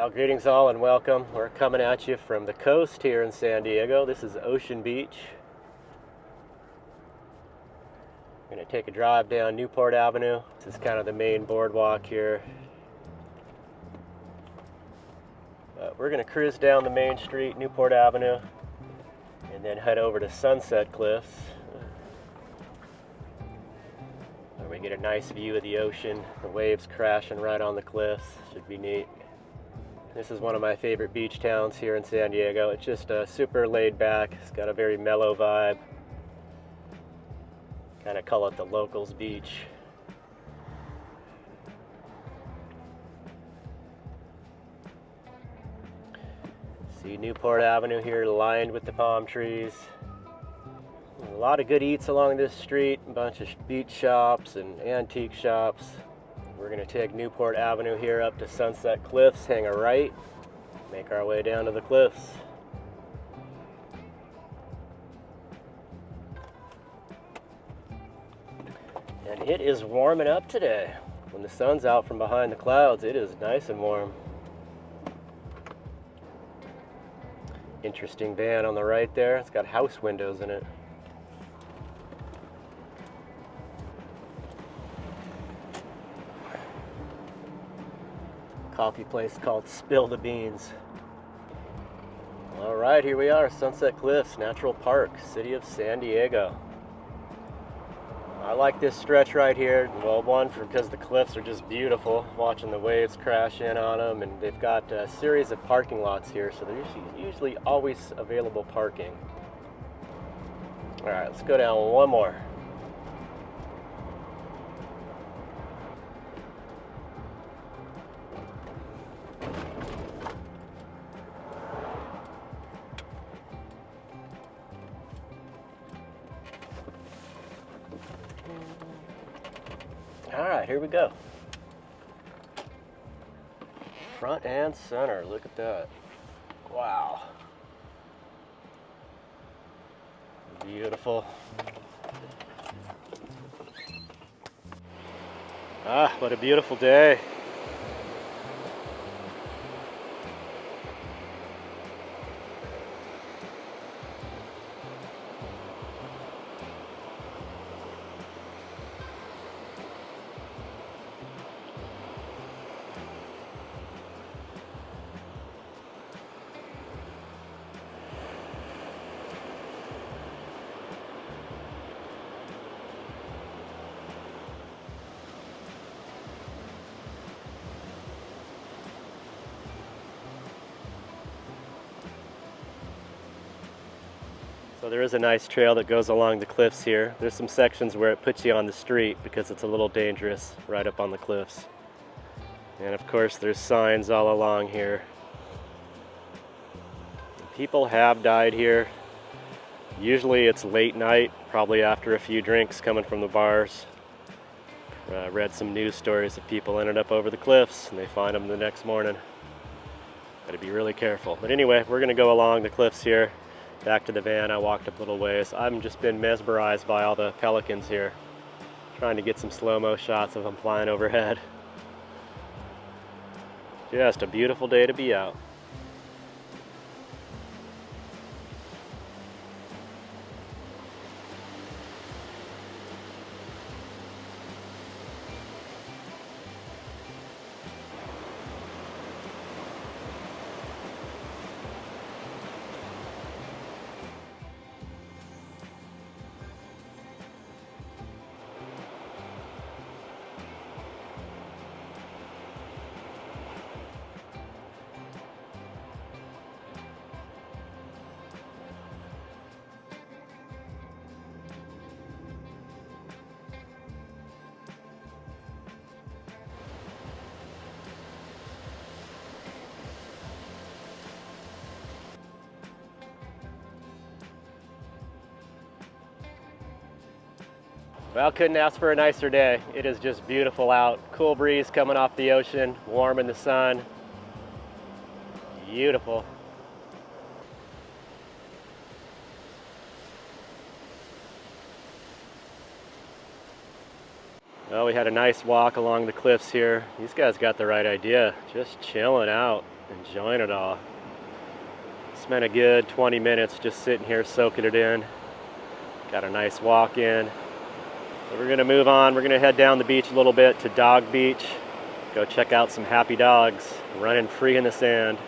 Well, greetings all and welcome. We're coming at you from the coast here in San Diego. This is Ocean Beach. We're going to take a drive down Newport Avenue. This is kind of the main boardwalk here. We're going to cruise down the main street, Newport Avenue, and then head over to Sunset Cliffs, where we get a nice view of the ocean. The waves crashing right on the cliffs. Should be neat. This is one of my favorite beach towns here in San Diego. It's just super laid back. It's got a very mellow vibe. Kind of call it the locals beach. See Newport Avenue here lined with the palm trees. A lot of good eats along this street. A bunch of beach shops and antique shops. We're going to take Newport Avenue here up to Sunset Cliffs, hang a right, make our way down to the cliffs. And it is warming up today. When the sun's out from behind the clouds, it is nice and warm. Interesting van on the right there. It's got house windows in it. Coffee place called Spill the Beans. All right, here we are, Sunset Cliffs Natural Park, City of San Diego. I like this stretch right here. Well, one, because the cliffs are just beautiful, watching the waves crash in on them, and they've got a series of parking lots here, so there's usually always available parking. All right, let's go down one more. All right, here we go. Front and center, look at that. Wow. Beautiful. Ah, what a beautiful day. So there is a nice trail that goes along the cliffs here. There's some sections where it puts you on the street because it's a little dangerous right up on the cliffs. And of course there's signs all along here. People have died here. Usually it's late night, probably after a few drinks coming from the bars. Read some news stories of people ended up over the cliffs and they find them the next morning. Gotta be really careful. But anyway, we're gonna go along the cliffs here. Back to the van. I walked up a little ways. I've just been mesmerized by all the pelicans here. Trying to get some slow-mo shots of them flying overhead. Just a beautiful day to be out. Well, couldn't ask for a nicer day. It is just beautiful out. Cool breeze coming off the ocean, warm in the sun. Beautiful. Well, we had a nice walk along the cliffs here. These guys got the right idea. Just chilling out. enjoying it all. Spent a good 20 minutes just sitting here soaking it in. Got a nice walk in. So we're gonna move on. We're gonna head down the beach a little bit to Dog Beach. Go check out some happy dogs running free in the sand.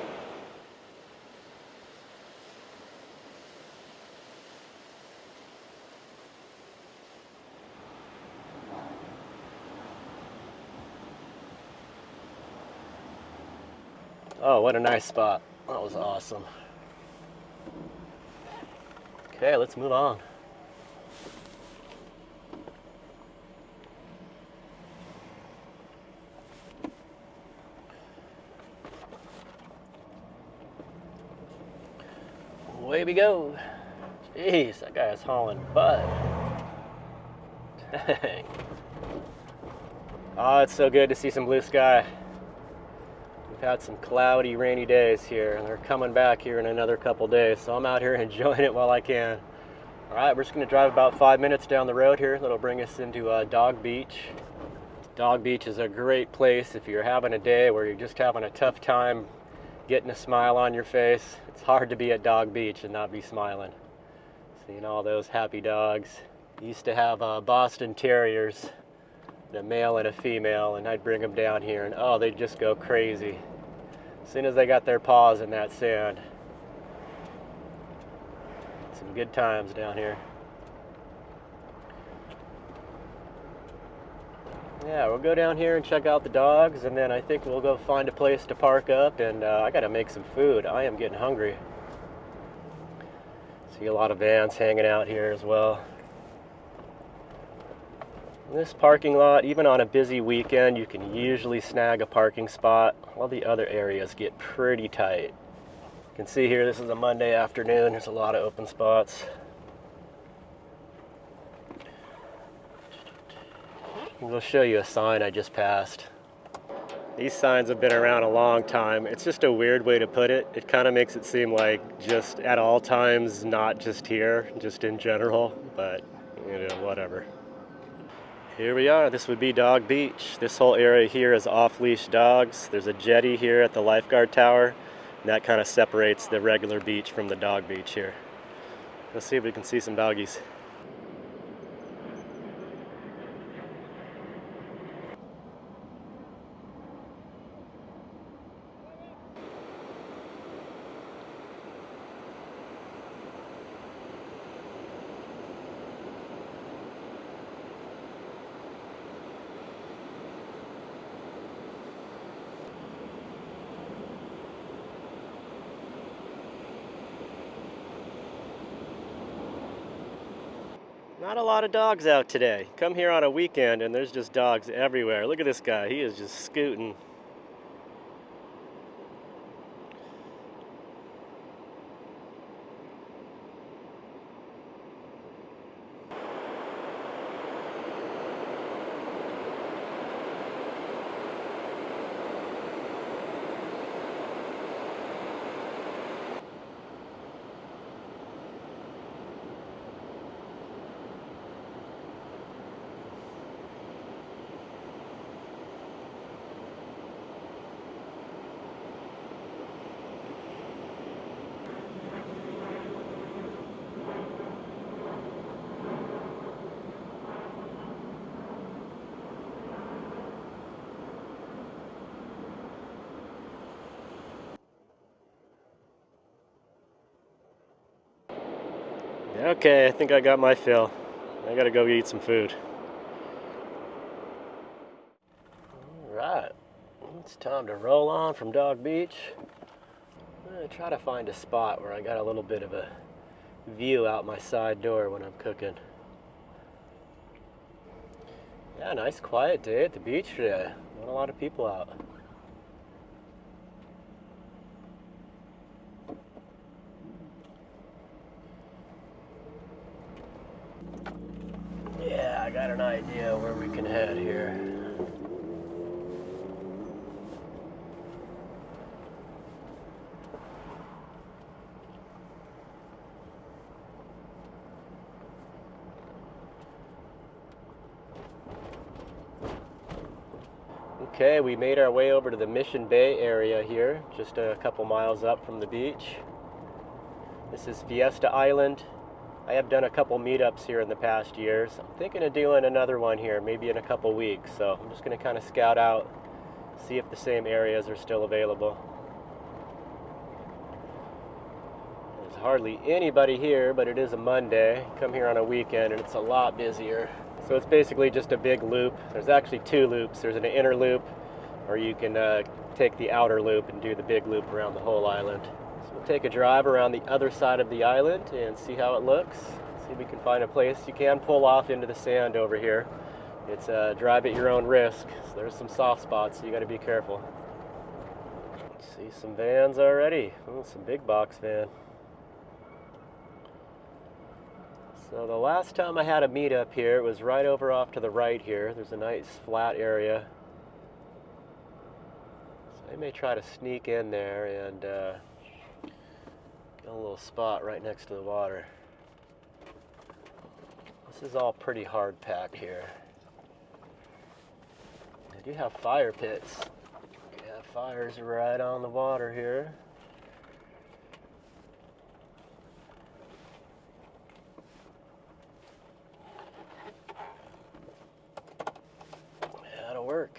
Oh, what a nice spot. That was awesome. Okay, let's move on. Away we go. Jeez, that guy is hauling butt. Dang. Oh, it's so good to see some blue sky. We've had some cloudy, rainy days here, and they're coming back here in another couple days, so I'm out here enjoying it while I can. All right, we're just gonna drive about 5 minutes down the road here. That'll bring us into Dog Beach. Dog Beach is a great place if you're having a day where you're just having a tough time getting a smile on your face. It's hard to be at Dog Beach and not be smiling. Seeing all those happy dogs. Used to have Boston Terriers, a male and a female, and I'd bring them down here and oh, they'd just go crazy as soon as they got their paws in that sand. Some good times down here. Yeah, we'll go down here and check out the dogs, and then I think we'll go find a place to park up, and I gotta make some food. I am getting hungry. See a lot of vans hanging out here as well. This parking lot, even on a busy weekend, you can usually snag a parking spot. All the other areas get pretty tight. You can see here, this is a Monday afternoon. There's a lot of open spots. We'll show you a sign I just passed. These signs have been around a long time. It's just a weird way to put it. It kind of makes it seem like just at all times, not just here, just in general, but you know, whatever. Here we are. This would be Dog Beach. This whole area here is off-leash dogs. There's a jetty here at the lifeguard tower, and that kind of separates the regular beach from the dog beach here. Let's see if we can see some doggies. Not a lot of dogs out today. Come here on a weekend and there's just dogs everywhere. Look at this guy, he is just scooting. Okay, I think I got my fill. I gotta go eat some food. Alright, it's time to roll on from Dog Beach. I'm gonna try to find a spot where I got a little bit of a view out my side door when I'm cooking. Yeah, nice quiet day at the beach today. Not a lot of people out. Yeah, I got an idea where we can head here. Okay, we made our way over to the Mission Bay area here, just a couple miles up from the beach. This is Fiesta Island. I have done a couple meetups here in the past years. I'm thinking of doing another one here, maybe in a couple weeks. So I'm just going to kind of scout out, see if the same areas are still available. There's hardly anybody here, but it is a Monday. Come here on a weekend and it's a lot busier. So it's basically just a big loop. There's actually two loops. There's an inner loop, or you can take the outer loop and do the big loop around the whole island. So we'll take a drive around the other side of the island and see how it looks. See if we can find a place. You can pull off into the sand over here. It's drive at your own risk. So there's some soft spots, so you got to be careful. See some vans already. Oh, some big box van. So the last time I had a meetup here, it was right over off to the right here. There's a nice flat area. So I may try to sneak in there and get a little spot right next to the water. This is all pretty hard packed here. They do have fire pits. Yeah, fires right on the water here. That'll work.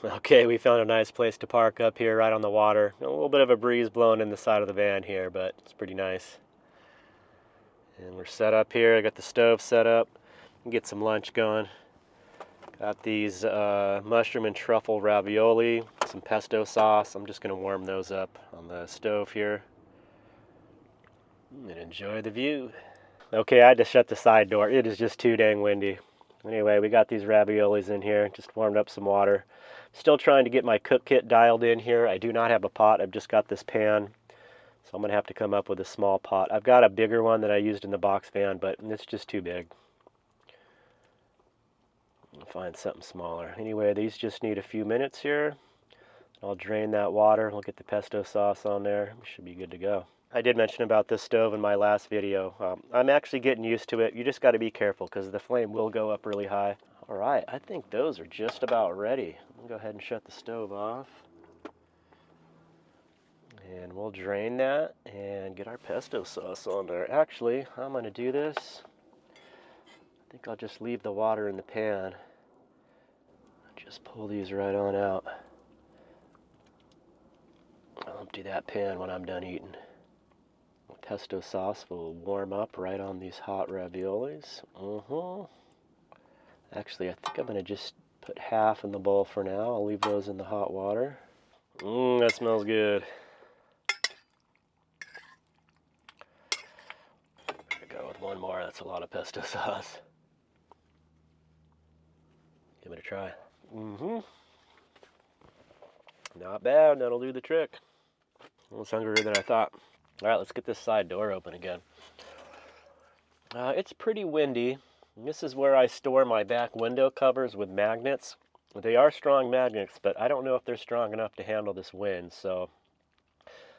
Okay, we found a nice place to park up here right on the water. A little bit of a breeze blowing in the side of the van here, but it's pretty nice. And we're set up here. I got the stove set up. Get some lunch going. Got these mushroom and truffle ravioli, some pesto sauce. I'm just going to warm those up on the stove here. And enjoy the view. Okay, I had to shut the side door. It is just too dang windy. Anyway, we got these raviolis in here. Just warmed up some water. Still trying to get my cook kit dialed in here. I do not have a pot. I've just got this pan. So I'm going to have to come up with a small pot. I've got a bigger one that I used in the box van, but it's just too big. I'll find something smaller. Anyway, these just need a few minutes here. I'll drain that water. We'll get the pesto sauce on there. We should be good to go. I did mention about this stove in my last video. I'm actually getting used to it. You just got to be careful because the flame will go up really high. All right, I think those are just about ready. I'll go ahead and shut the stove off. And we'll drain that and get our pesto sauce on there. Actually, I'm going to do this. I think I'll just leave the water in the pan. Just pull these right on out. I'll empty that pan when I'm done eating. The pesto sauce will warm up right on these hot raviolis. Actually, I think I'm going to just put half in the bowl for now. I'll leave those in the hot water. That smells good. Go with one more. That's a lot of pesto sauce. Give it a try. Not bad. That'll do the trick. I was hungrier than I thought. All right, let's get this side door open again. It's pretty windy. This is where I store my back window covers with magnets. They are strong magnets, but I don't know if they're strong enough to handle this wind. So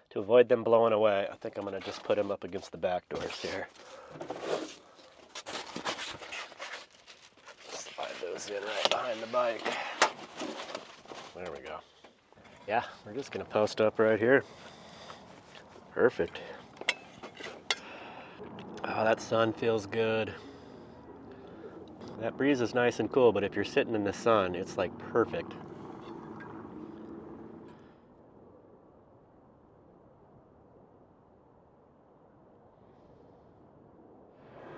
to avoid them blowing away, I think I'm going to just put them up against the back doors here. Slide those in right behind the bike. There we go. Yeah, we're just going to post up right here. Perfect. Oh, that sun feels good. That breeze is nice and cool, but if you're sitting in the sun, it's like perfect.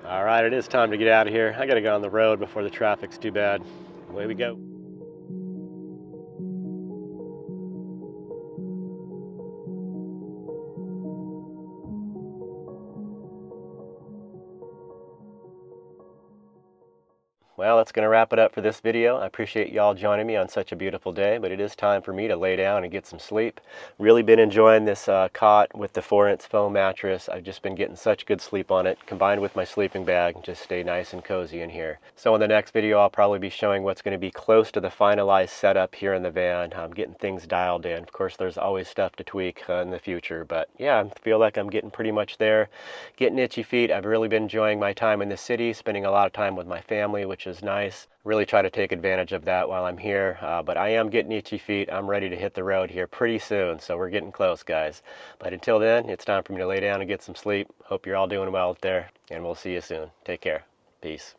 All right, it is time to get out of here. I gotta go on the road before the traffic's too bad. Away we go. Well, that's going to wrap it up for this video. I appreciate y'all joining me on such a beautiful day, but it is time for me to lay down and get some sleep. Really been enjoying this cot with the 4-inch foam mattress. I've just been getting such good sleep on it, combined with my sleeping bag. Just stay nice and cozy in here. So in the next video, I'll probably be showing what's going to be close to the finalized setup here in the van. I'm getting things dialed in. Of course, there's always stuff to tweak in the future, but yeah, I feel like I'm getting pretty much there. Getting itchy feet. I've really been enjoying my time in the city, spending a lot of time with my family, which is nice. Really try to take advantage of that while I'm here, but I am getting itchy feet. I'm ready to hit the road here pretty soon, so we're getting close, guys. But until then, it's time for me to lay down and get some sleep. Hope you're all doing well out there, and we'll see you soon. Take care. Peace.